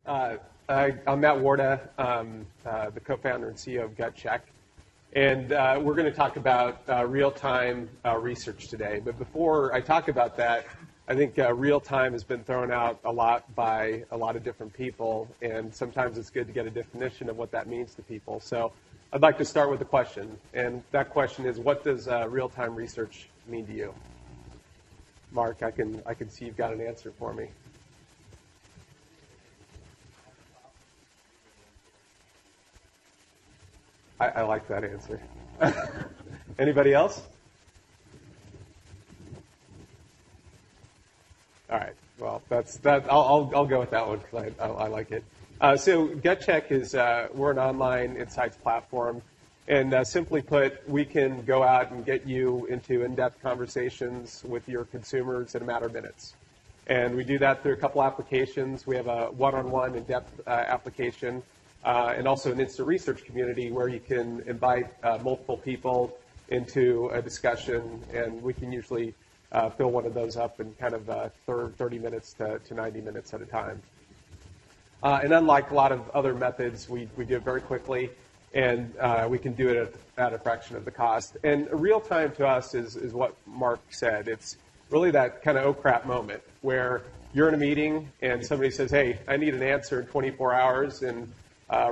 I'm Matt Warta, the co-founder and CEO of Gutcheck, and we're going to talk about real-time research today. But before I talk about that, I think real-time has been thrown out a lot by a lot of different people, and sometimes it's good to get a definition of what that means to people. So I'd like to start with a question, and that question is, what does real-time research mean to you? Mark, I can see you've got an answer for me. I like that answer. Anybody else? All right. Well, that's that. I'll go with that one because I like it. So Gutcheck is we're an online insights platform, and simply put, we can go out and get you into in-depth conversations with your consumers in a matter of minutes. And we do that through a couple applications. We have a one-on-one in-depth application. And also an instant research community where you can invite multiple people into a discussion, and we can usually fill one of those up in kind of 30 minutes to 90 minutes at a time. And unlike a lot of other methods, we do it very quickly, and we can do it at a fraction of the cost. And real time to us is what Mark said. It's really that kind of oh crap moment where you're in a meeting and somebody says, hey, I need an answer in 24 hours, and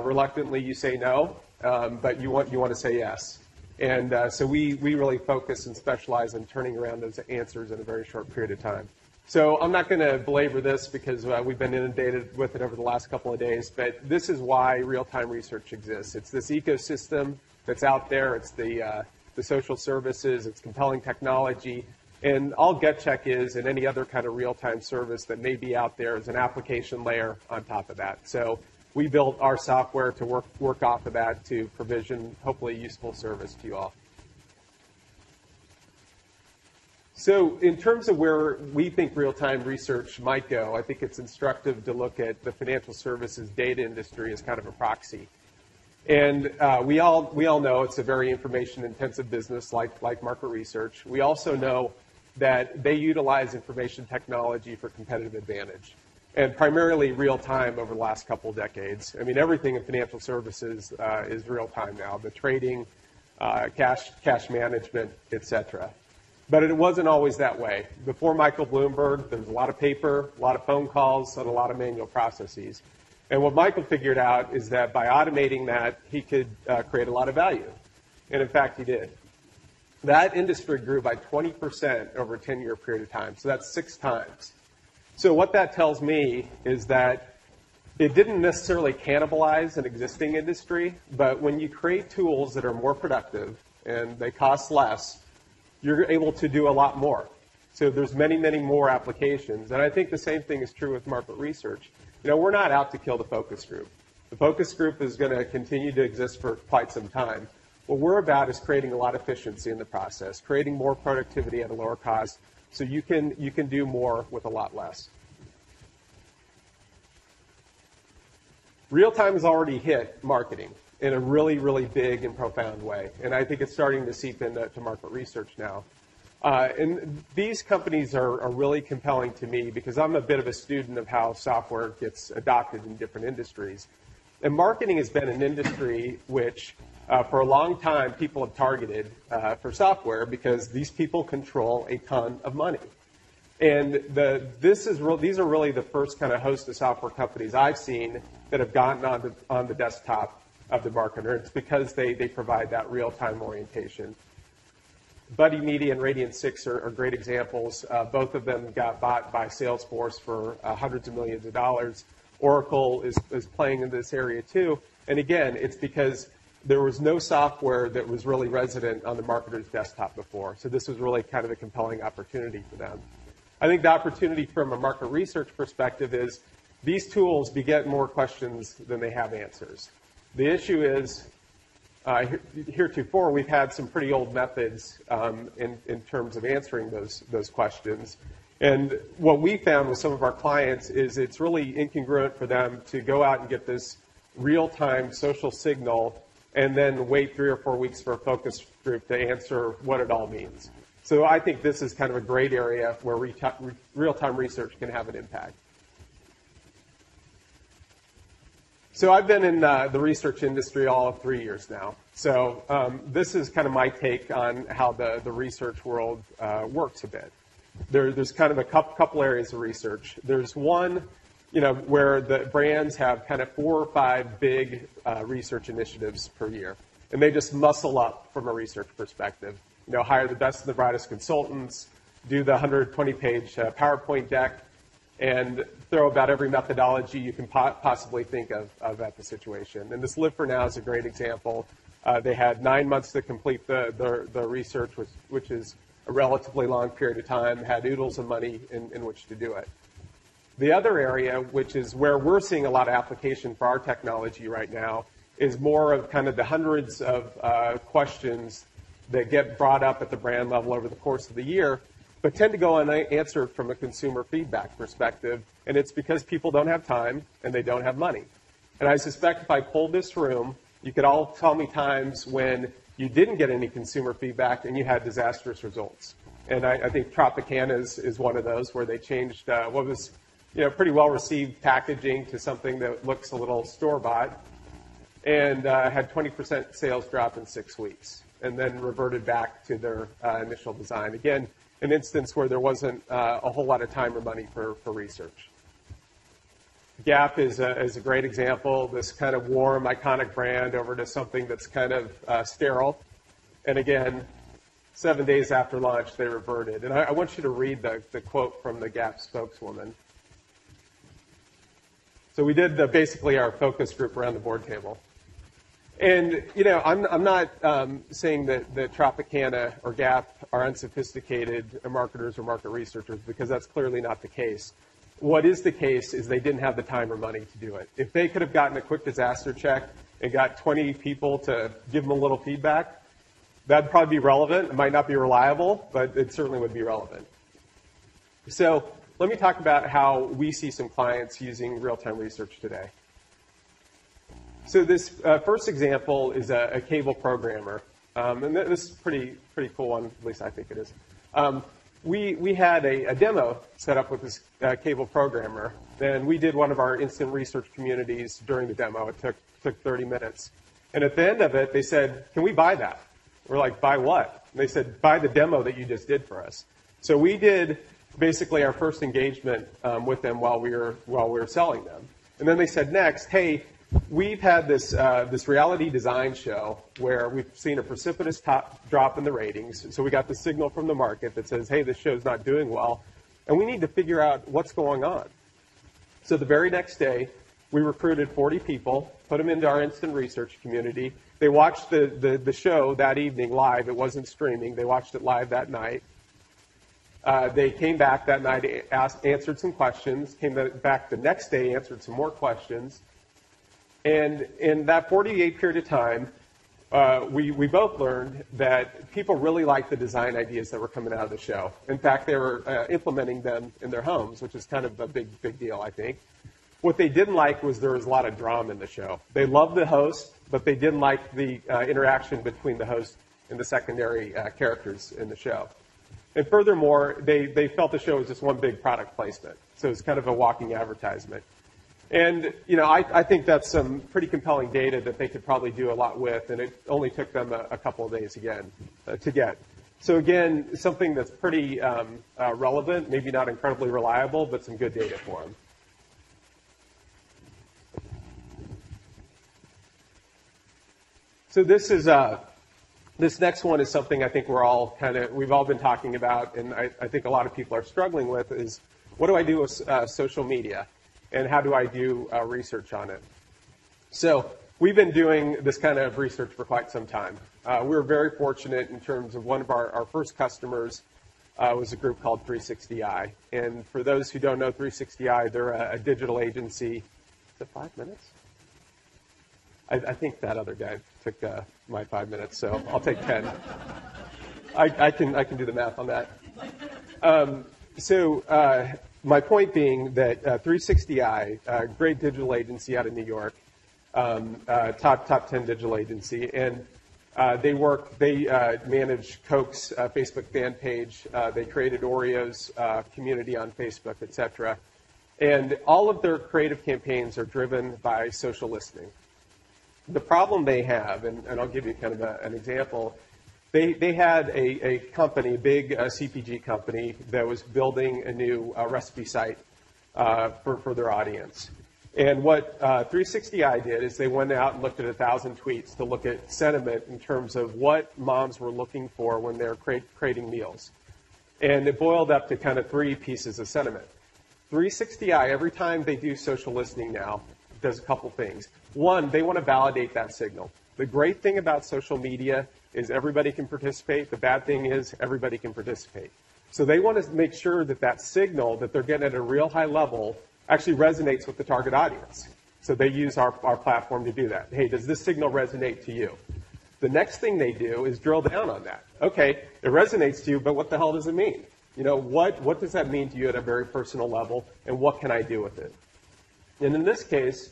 reluctantly, you say no, but you want to say yes. And so we really focus and specialize in turning around those answers in a very short period of time. So I'm not going to belabor this because we've been inundated with it over the last couple of days, but this is why real-time research exists. It's this ecosystem that's out there. It's the social services. It's compelling technology. And all Gutcheck is, and any other kind of real-time service that may be out there, is an application layer on top of that. So we built our software to work off of that to provision, hopefully, useful service to you all. So in terms of where we think real-time research might go, I think it's instructive to look at the financial services data industry as kind of a proxy. And we all know it's a very information-intensive business like market research. We also know that they utilize information technology for competitive advantage, and primarily real-time over the last couple of decades. I mean, everything in financial services is real-time now, the trading, cash management, et cetera. But it wasn't always that way. Before Michael Bloomberg, there was a lot of paper, a lot of phone calls, and a lot of manual processes. And what Michael figured out is that by automating that, he could create a lot of value. And in fact, he did. That industry grew by 20% over a 10-year period of time. So that's 6 times. So what that tells me is that it didn't necessarily cannibalize an existing industry, but when you create tools that are more productive and they cost less, you're able to do a lot more. So there's many, many more applications. And I think the same thing is true with market research. You know, we're not out to kill the focus group. The focus group is going to continue to exist for quite some time. What we're about is creating a lot of efficiency in the process, creating more productivity at a lower cost, so you can do more with a lot less. Real-time has already hit marketing in a really, really big and profound way, and I think it's starting to seep into market research now. And these companies are really compelling to me because I'm a bit of a student of how software gets adopted in different industries. And marketing has been an industry which, for a long time, people have targeted for software because these people control a ton of money. And these are really the first kind of host of software companies I've seen that have gotten on the desktop of the marketer. It's because they provide that real-time orientation. Buddy Media and Radian6 are great examples. Both of them got bought by Salesforce for hundreds of millions of dollars. Oracle is playing in this area too. And again, it's because there was no software that was really resident on the marketer's desktop before. So this was really kind of a compelling opportunity for them. I think the opportunity from a market research perspective is these tools beget more questions than they have answers. The issue is, heretofore, we've had some pretty old methods in terms of answering those questions. And what we found with some of our clients is it's really incongruent for them to go out and get this real-time social signal and then wait 3 or 4 weeks for a focus group to answer what it all means. So I think this is kind of a great area where real-time research can have an impact. So I've been in the research industry all of 3 years now. So this is kind of my take on how the research world works a bit. There's kind of a couple areas of research. There's one, where the brands have kind of 4 or 5 big research initiatives per year. And they just muscle up from a research perspective. Hire the best and the brightest consultants, do the 120-page PowerPoint deck, and throw about every methodology you can possibly think of at the situation. And this Live for Now is a great example. They had 9 months to complete the research, which is a relatively long period of time, had oodles of money in which to do it. The other area, which is where we're seeing a lot of application for our technology right now, is more of kind of the hundreds of questions that get brought up at the brand level over the course of the year, but tend to go unanswered from a consumer feedback perspective, and it's because people don't have time and they don't have money. And I suspect if I polled this room, you could all tell me times when you didn't get any consumer feedback and you had disastrous results. And I think Tropicana is one of those where they changed what was pretty well-received packaging to something that looks a little store-bought, and had 20% sales drop in 6 weeks, and then reverted back to their initial design. Again, an instance where there wasn't a whole lot of time or money for research. Gap is a great example, this kind of warm, iconic brand over to something that's kind of sterile. And again, 7 days after launch, they reverted. And I want you to read the quote from the Gap spokeswoman. So we did basically our focus group around the board table. And, I'm not saying that Tropicana or Gap are unsophisticated marketers or market researchers, because that's clearly not the case. What is the case is they didn't have the time or money to do it. If they could have gotten a quick disaster check and got 20 people to give them a little feedback, that'd probably be relevant. It might not be reliable, but it certainly would be relevant. So let me talk about how we see some clients using real-time research today. So this first example is a cable programmer, and this is a pretty cool one, at least I think it is. We had a demo set up with this cable programmer, and we did one of our instant research communities during the demo. It took 30 minutes. And at the end of it, they said, "Can we buy that?" We're like, "Buy what?" And they said, "Buy the demo that you just did for us." So we did basically our first engagement with them while we were selling them. And then they said next, "Hey, we've had this reality design show where we've seen a precipitous drop in the ratings. So we got the signal from the market that says, hey, this show's not doing well, and we need to figure out what's going on." So the very next day, we recruited 40 people, put them into our instant research community. They watched the show that evening live. It wasn't streaming. They watched it live that night. They came back that night, answered some questions, came back the next day, answered some more questions. And in that 48 period of time, we both learned that people really liked the design ideas that were coming out of the show. In fact, they were implementing them in their homes, which is kind of a big deal, I think. What they didn't like was there was a lot of drama in the show. They loved the host, but they didn't like the interaction between the host and the secondary characters in the show. And furthermore, they felt the show was just one big product placement. So it's kind of a walking advertisement. And, I think that's some pretty compelling data that they could probably do a lot with, and it only took them a couple of days to get. So again, something that's pretty relevant, maybe not incredibly reliable, but some good data for them. So this next one is something I think we've all been talking about, and I think a lot of people are struggling with, is what do I do with social media? And how do I do research on it? So we've been doing this kind of research for quite some time. We were very fortunate in terms of one of our first customers was a group called 360i. And for those who don't know 360i, they're a digital agency. Is it 5 minutes? I think that other guy took my 5 minutes, so I'll take 10. I can do the math on that. My point being that 360i, a great digital agency out of New York, top 10 digital agency, and they manage Coke's Facebook fan page. They created Oreo's community on Facebook, etc. And all of their creative campaigns are driven by social listening. The problem they have, and I'll give you kind of an example, they had a company, a big CPG company, that was building a new recipe site for their audience. And what 360i did is they went out and looked at 1,000 tweets to look at sentiment in terms of what moms were looking for when they're creating meals. And it boiled up to kind of 3 pieces of sentiment. 360i, every time they do social listening now, does a couple things. One, they want to validate that signal. The great thing about social media is everybody can participate. The bad thing is everybody can participate. So they want to make sure that that signal that they're getting at a real high level actually resonates with the target audience. So they use our platform to do that. Hey, does this signal resonate to you? The next thing they do is drill down on that. Okay, it resonates to you, but what the hell does it mean? You know, what does that mean to you at a very personal level, and what can I do with it? And in this case,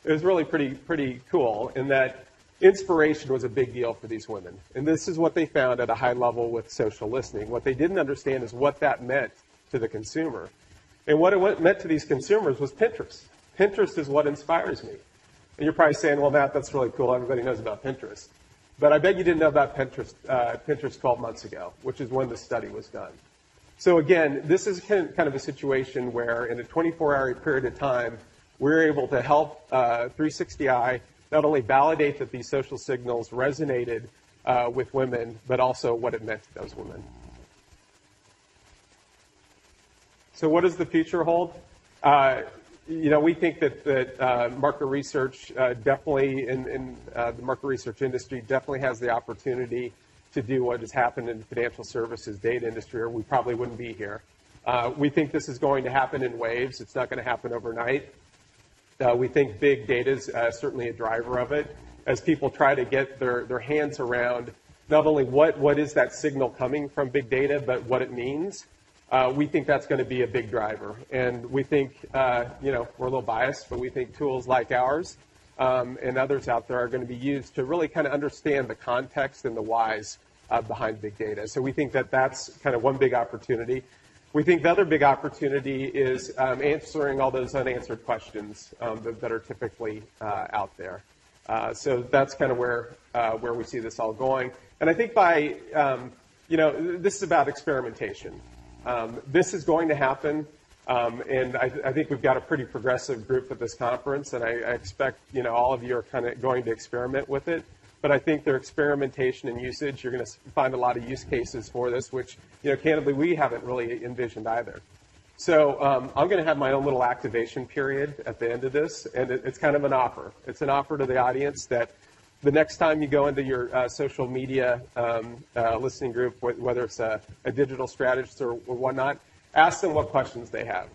it was really pretty cool in that inspiration was a big deal for these women. And this is what they found at a high level with social listening. What they didn't understand is what that meant to the consumer. And what it meant to these consumers was Pinterest. Pinterest is what inspires me. And you're probably saying, well, Matt, that's really cool. Everybody knows about Pinterest. But I bet you didn't know about Pinterest 12 months ago, which is when the study was done. So again, this is kind of a situation where in a 24-hour period of time, we're able to help 360i not only validate that these social signals resonated with women, but also what it meant to those women. So what does the future hold? You know, we think that market research definitely in the market research industry definitely has the opportunity to do what has happened in the financial services data industry, or we probably wouldn't be here. We think this is going to happen in waves. It's not going to happen overnight. We think big data is certainly a driver of it as people try to get their hands around not only what is that signal coming from big data, but what it means. We think that's going to be a big driver. And we think, you know, we're a little biased, but we think tools like ours and others out there are going to be used to really kind of understand the context and the whys behind big data. So we think that that's kind of one big opportunity. We think the other big opportunity is answering all those unanswered questions that are typically out there. So that's kind of where we see this all going. And I think by, you know, this is about experimentation. This is going to happen, and I think we've got a pretty progressive group at this conference, and I expect, you know, all of you are kind of going to experiment with it. But I think their experimentation and usage, you're going to find a lot of use cases for this, which, you know, candidly, we haven't really envisioned either. So I'm going to have my own little activation period at the end of this, and it's kind of an offer. It's an offer to the audience that the next time you go into your social media listening group, whether it's a digital strategist or whatnot, ask them what questions they have.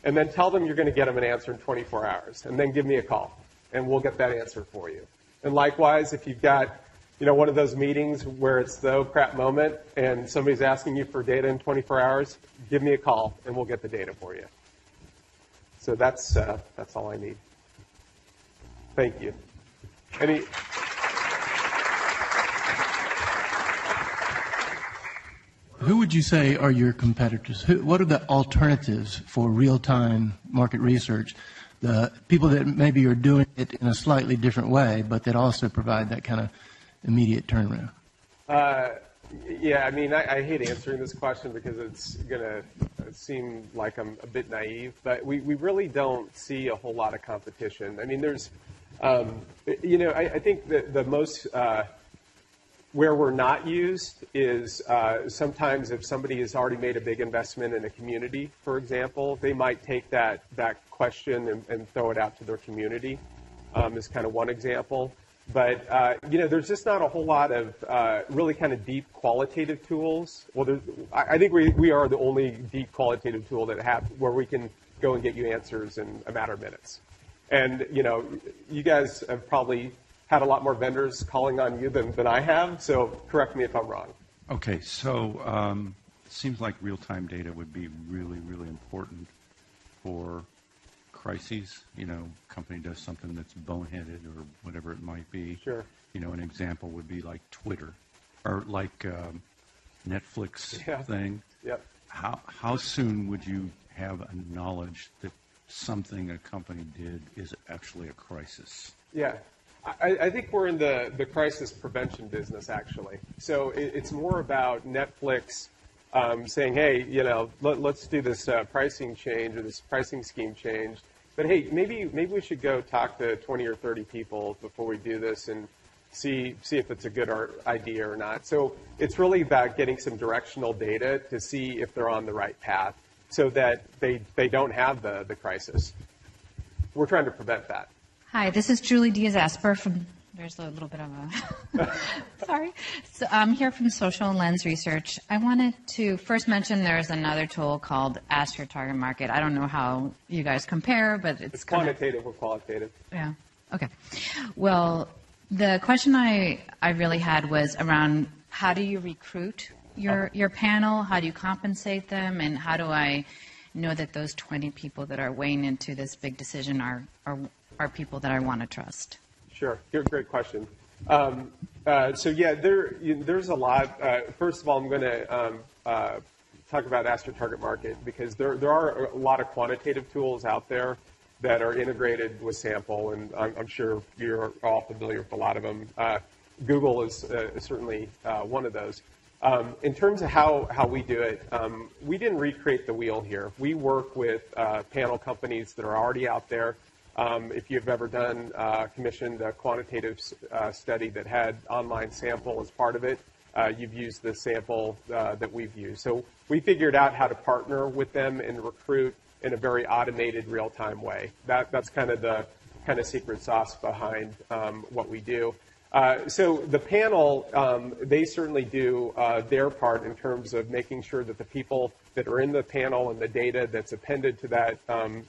And then tell them you're going to get them an answer in 24 hours. And then give me a call, and we'll get that answer for you. And likewise, if you've got, you know, one of those meetings where it's the oh crap moment and somebody's asking you for data in 24 hours, give me a call, and we'll get the data for you. So that's all I need. Thank you. Any? Who would you say are your competitors? What are the alternatives for real-time market research? The people that maybe are doing it in a slightly different way, but that also provide that kind of immediate turnaround? Yeah, I mean, I hate answering this question because it's going to seem like I'm a bit naive, but we really don't see a whole lot of competition. I mean, there's, you know, I think that the most where we're not used is sometimes if somebody has already made a big investment in a community, for example, they might take that question and throw it out to their community is kind of one example. But, you know, there's just not a whole lot of really kind of deep qualitative tools. Well, I think we are the only deep qualitative tool that where we can go and get you answers in a matter of minutes. And, you know, you guys have probably had a lot more vendors calling on you than I have, so correct me if I'm wrong. Okay, so it seems like real-time data would be really, really important for crises. You know, company does something that's boneheaded or whatever it might be. Sure. You know, an example would be like Twitter or like Netflix thing. Yep. How soon would you have a knowledge that something a company did is actually a crisis? Yeah. I think we're in the crisis prevention business, actually. So it's more about Netflix saying, hey, let's do this pricing change or this pricing scheme change. But hey, maybe we should go talk to 20 or 30 people before we do this and see if it's a good idea or not. So it's really about getting some directional data to see if they're on the right path so that they don't have the crisis. We're trying to prevent that. Hi, this is Julie Diaz-Asper from, there's a little bit of a, sorry. So I'm here from Social Lens Research. I wanted to first mention there's another tool called Ask Your Target Market. I don't know how you guys compare, but it's quantitative or qualitative. Yeah, okay. Well, the question I really had was around how do you recruit your panel? How do you compensate them? And how do I know that those 20 people that are weighing into this big decision are people that I want to trust? Sure. Great question. So yeah, there's a lot. First of all, I'm going to talk about Ask Your Target Market because there are a lot of quantitative tools out there that are integrated with Sample, and I'm sure you're all familiar with a lot of them. Google is certainly one of those. In terms of how we do it, we didn't recreate the wheel here. We work with panel companies that are already out there. If you've ever commissioned a quantitative study that had online sample as part of it, you've used the sample that we've used. So we figured out how to partner with them and recruit in a very automated, real-time way. That's kind of the secret sauce behind what we do. So the panel, they certainly do their part in terms of making sure that the people that are in the panel and the data that's appended to that,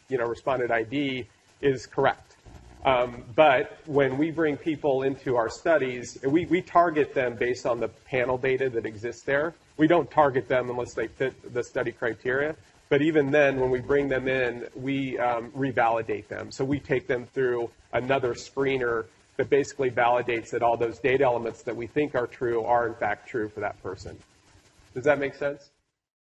respondent ID is correct. But when we bring people into our studies, we target them based on the panel data that exists there. We don't target them unless they fit the study criteria. But even then, when we bring them in, we revalidate them. So we take them through another screener that basically validates that all those data elements that we think are true are in fact true for that person. Does that make sense?